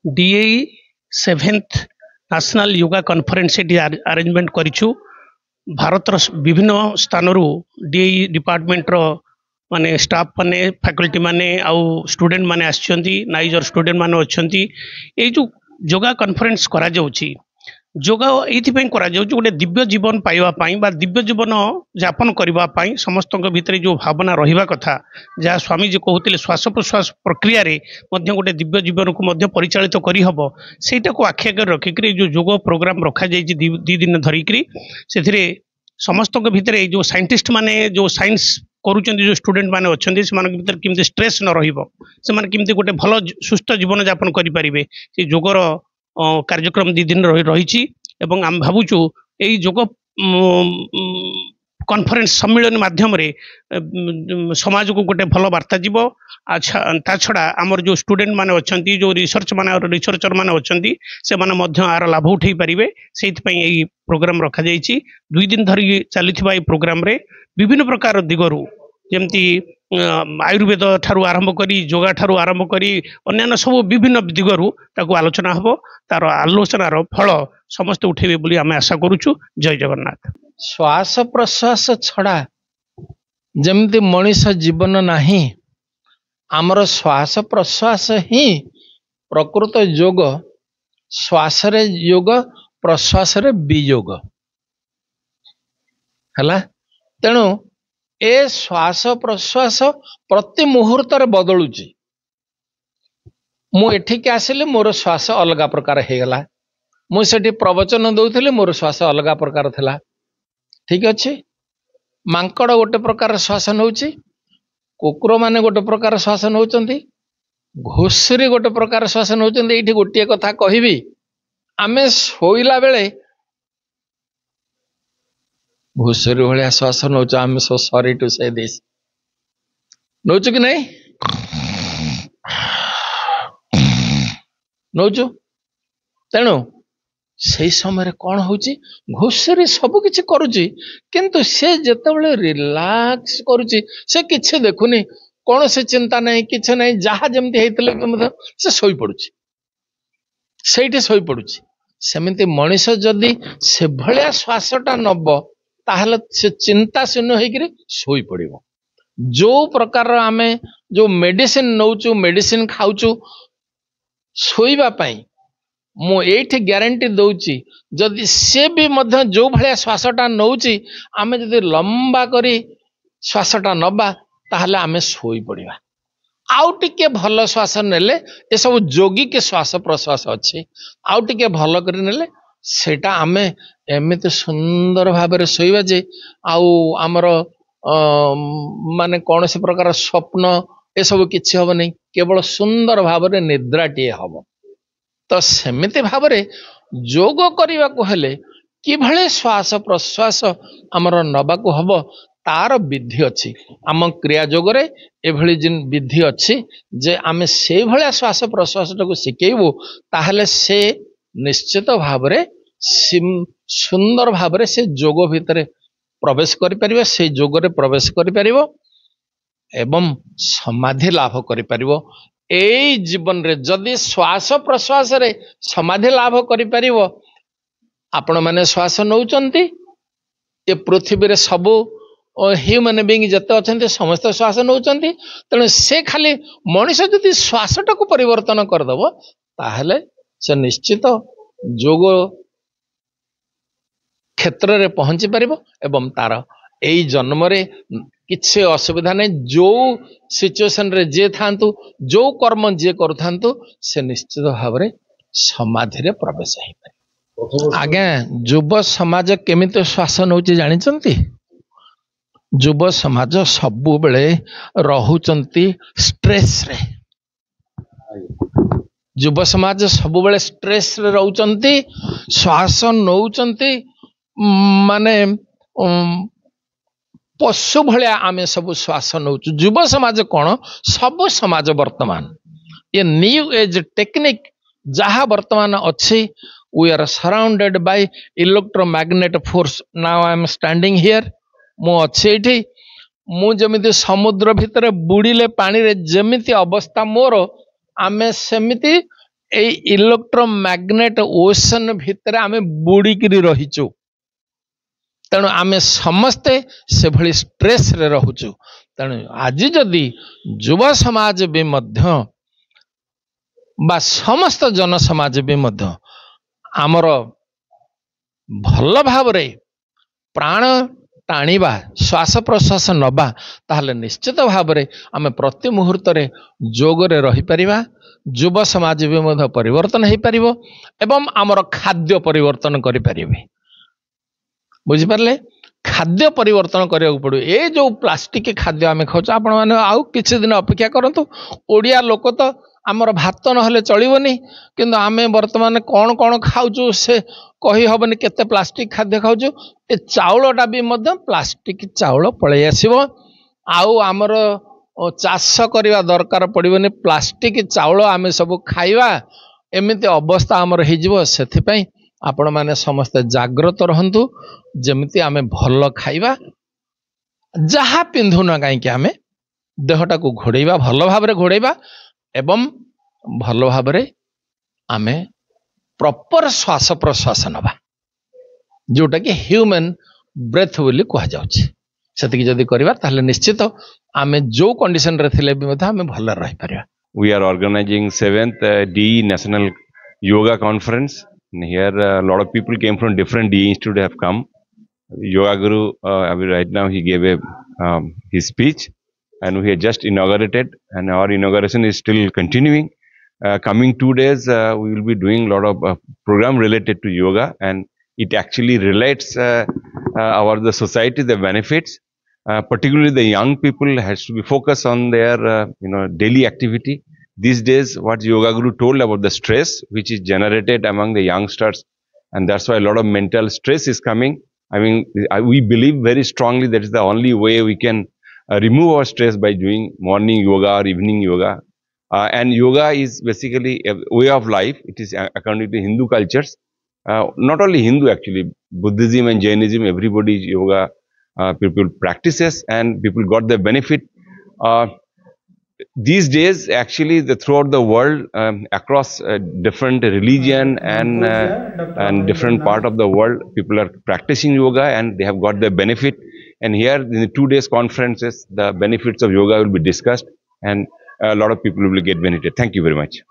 DAE 7th national yoga conference एटी arrangement करिछु। भारतर विभिन्न स्थानरू DAE डिपार्टमेंट रो माने स्टाफ माने फैकल्टी माने आउ स्टूडेंट माने आछंती नाइजर स्टूडेंट माने अछंती। ए जो योगा कॉन्फ्रेंस करा जाउची योगा एथि करा जाउची गोटे दिव्य जीवन पाइबा पाई बा दिव्य जीवन यापन करबा पाई समस्त भितर जो भावना रहिबा कथा जहाँ स्वामी जी कहते श्वास प्रश्वास प्रक्रिया रे मध्य गोटे दिव्य जीवन को मध्य परिचालित करी हबो सेटा को आखि आगे रखिकरी जो योग प्रोग्राम रखा जाइछि दी दिन धरिकरी सेथिरे समस्त भितर जो साइंटिस्ट माने जो साइंस करूचंदी जो स्टूडेंट माने अछंदी से मानक भितर किमते स्ट्रेस न रहिबो से माने किमते गोटे भलो सुस्थ जीवन यापन करि परिबे से योगर कार्यक्रम दी दिन रही एवं आम भावुचु यही योग कॉन्फ्रेंस सम्मेलन माध्यम रे समाज को गोटे भल वार्ता जीव। अच्छा ता छड़ा आमर जो स्टूडेंट माने अछंती जो रिसर्चर माने अछंती से माने मध्य आर लाभ उठै परिबे सेति पई एही प्रोग्राम रखा जाइछि। 2 दिन धरि चलिथिबा ए प्रोग्राम रे विभिन्न प्रकार दिगरु जेमती आयुर्वेद ठारू आरंभ करी योगा ठारू आरंभ करी अन्य सब विभिन्न दिगरु ताको आलोचना हबो तार आलोचनार फल समस्त उठेबे बोली आमे आशा करूछु। जय जगन्नाथ। श्वास प्रश्वास छड़ा जमती मनीष जीवन नाही आमर श्वास प्रश्वास ही प्रकृत योग। श्वास रे योग प्रश्वास रे वियोग हला। तेणु ए श्वास प्रश्वास प्रति मुहूर्त बदलुची। मु एठिक आसिली मोर श्वास अलग प्रकार हो गला। मुझे प्रवचन दौली मोर श्वास अलग प्रकार थिला। ठीक अच्छे। मांकड़ गोटे प्रकार श्वास नौ, कुकुर माने गोटे प्रकार श्वास नौ, घुषुरी गोटे प्रकार श्वास नौ। ये गोटे कथा कहबी आमे शोइला बेले घुषुरी भाया श्वास नौ। आम सो सॉरी टू से दिस नौ कि नहीं नौचु। तेणु से समय कौन होची घुषुरी सब किछि करुची किंतु से जेतेबेले रिलैक्स करुची से किछि देखुनी कौन से चिंता नहीं किछि नहीं जहा जेमती हेतले से सोई पड़ुची सेठी सोई पड़ुची। सेमिति मनीष जदि से भलिया श्वासटा नब ताहले से चिंता शून्य होइकरी सोई पड़िबो। जो प्रकार आमे जो मेडिसिन नौचु मेडिसिन खाउचु सोइबा पई मु एठी ग्यारंटी दउची जदि से भी मध्य जो भलिया श्वासटा नौची आमे जदि लंबा करी श्वासटा नबा ताहले आमे सोई पड़िबा। आउ टिके भल श्वास नेले ए सब जोगी के श्वास प्रश्वास अच्छी आउ टिके भल करी नेले सेटा आमे एमिति सुंदर भाबरे सोइबा जे आउ आमर माने कौन से प्रकार स्वप्न ए सब किछि हबो नै केवल सुंदर भाबरे निद्राटिए हबो। तो सेमिति भाबरे योग करिबा को हेले कि भले श्वास प्रश्वास आमर नबा को हबो तार विधि अच्छी। आम क्रिया जोगरे एभली जिन विधि अच्छी जे आमे से भलिया श्वास प्रश्वास को शिखेबू ताहले से निश्चित भावरे सुंदर भावरे से जोग भितर प्रवेश करि परिबो से जोगरे प्रवेश करि परिबो एवं समाधि लाभ करि परिबो। एई जीवन रे जदि श्वास प्रश्वास रे समाधि लाभ करि परिबो आपण माने श्वास नौचंती ए पृथ्वी रे सबु ह्यूमन बीइंग जते अछंती समस्त श्वास नौचंती। तेणु से खाली मनुष्य जदि श्वासटा को परिवर्तन करदबो ताहले से निश्चित जोग क्षेत्र रे पहुंची परिबो एवं तार एई जन्म रे किछि असुविधा नहीं। जो सिचुएशन रे जे थांतु जो कर्म जे करथांतु से निश्चित भाव रे समाधि रे प्रवेश हे पारे। आगे युव समाज केमिति श्वास नौची जानिचंती? युव समाज सबु बेले रहुचंती स्ट्रेस रे। युव समाज सबु बेले स्ट्रेस रे रहउचंती श्वास नौचंती माने पशु भलिया आमे सब श्वास नौचु। युव समाज कौन सब समाज वर्तमान ये न्यू एज टेक्निक जहा वर्तमान अच्छी we are surrounded by electromagnet force. Now I am standing here मु अच्छी एठी मु जमिति समुद्र भितर बुड़ीले पानी रे जमिति अवस्था मोर आमे सेमिति ए इलेक्ट्रोमैग्नेट ओशन भितर आमे बुड़ीकिरी रहिचु तेणु आमे समस्ते से भली स्ट्रेस रे रहुचु तेणु आज जदि युवा समाज भी मध्य बा समस्त जन समाज भी मध्य आमर भल भावरे प्राण टाणिबा श्वास प्रश्वास नबा ताहले निश्चित भावरे आमे प्रति मुहूर्त रे जोग रे रही परिबा युवा समाज भी मध्य परिवर्तन हो पारिबो एवं आमर खाद्य परिवर्तन करि परिबे बुझी पारले खाद्य परिवर्तन करिया पड़ो ए जो प्लास्टिक खाद्य आमे खाउछ आपण माने आउ किछि दिन अपेक्षा करंतु ओडिया लोक तो आमर भात नहले चलिबनी किंतु आमे वर्तमान कोन कोन खाउछु से कही हबनी केते प्लास्टिक खाद्य खाउछु ए चाउलटा भी मध्य प्लास्टिक चाउल पळै आसीबो आउ आमर चाष करवा दरकार पड़ोनी प्लास्टिक चाउल आमे सब खाइबा एमिति अवस्था आमर हो से आपण माने समस्ते जाग्रत रहंतु जेमिति आमे भल खाइबा जहा पिंधुना कहीं आमे देहटा को घोड़ेबा भल भाव घोड़ेबा एवं भल भाव आमे प्रॉपर श्वास प्रश्वास नबा जोटा कि ह्यूमन ब्रेथ बोली कह जाउछि सेतिकी जदि करबा ताहले निश्चित आमे जो कंडीशन रे थिले भी मथा आमे भल रहि परिबा. We are organizing 7th DE National Yoga Conference. And here a lot of people came from different DE institute have come. Yoga Guru, right now he gave his speech and we have just inaugurated and our inauguration is still continuing. Coming 2 days we will be doing a lot of program related to yoga and it actually relates the society, the benefits. Particularly the young people has to be focused on their daily activity. These days what Yoga Guru told about the stress which is generated among the youngsters and that's why a lot of mental stress is coming. I mean we believe very strongly that is the only way we can remove our stress by doing morning yoga or evening yoga. And yoga is basically a way of life. It is according to Hindu cultures. Not only Hindu actually, Buddhism and Jainism, everybody yoga people practices and people got the benefit. These days actually throughout the world across different religion and different part of the world people are practicing yoga and they have got the benefit and here in the 2 days conferences the benefits of yoga will be discussed and a lot of people will get benefited. Thank you very much.